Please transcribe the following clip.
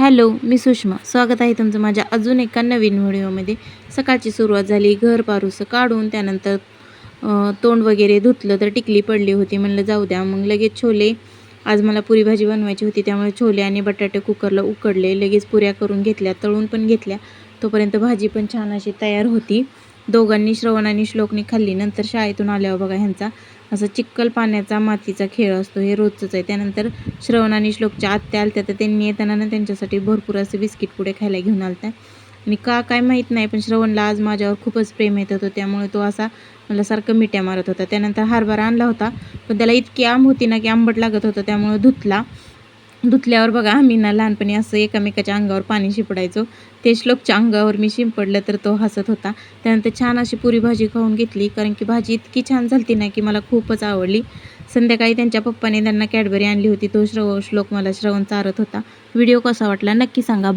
Hello, मी सुषमा. स्वागत आहे तुमचं माझ्या अजून एका नवीन व्हिडिओमध्ये. सकाळची सुरुवात झाली. घर पारूसं काढून त्यानंतर तोंड वगैरे धुतलं तर टिकली पडली होती. म्हणलं जाऊ द्या. मग लगेच छोले, आज मला पुरी भाजी बनवायची होती त्यामुळे छोले आणि बटाटे कुकरला उकडले. लगेच पुऱ्या करून घेतल्या, तळून पण घेतल्या. तोपर्यंत भाजी पण छान अशी तयार होती. दोघांनी, श्रवण आणि श्लोकनी खाल्ली. नंतर शाळेतून आल्यावर बघा ह्यांचा असं चिखल पाण्याचा मातीचा खेळ असतो, हे रोजचंच आहे. त्यानंतर श्रवण आणि श्लोकच्या आत्या आलत्या तर त्यांनी येताना ना त्यांच्यासाठी भरपूर असे बिस्किट पुडे खायला घेऊन आलता. आणि का काय माहीत नाही, पण श्रवणला आज माझ्यावर खूपच प्रेम येत होतं, त्यामुळे तो असा मला सारखं मिठ्या मारत होता. त्यानंतर हरभरा आणला होता, पण त्याला इतकी आंब होती ना की आंबट लागत होतं, त्यामुळे धुतल्यावर बघा आम्ही ना लहानपणी असं एकमेकाच्या अंगावर पाणी शिंपडायचो. ते श्लोकच्या अंगावर मी शिंपडलं तर तो हसत होता. त्यानंतर छान अशी पुरी भाजी खाऊन घेतली, कारण की भाजी इतकी छान झाली ना की मला खूपच आवडली. संध्याकाळी त्यांच्या पप्पाने त्यांना कॅडबरी आणली होती. तो श्लोक मला श्रवण चारत होता. व्हिडिओ कसा वाटला नक्की सांगा.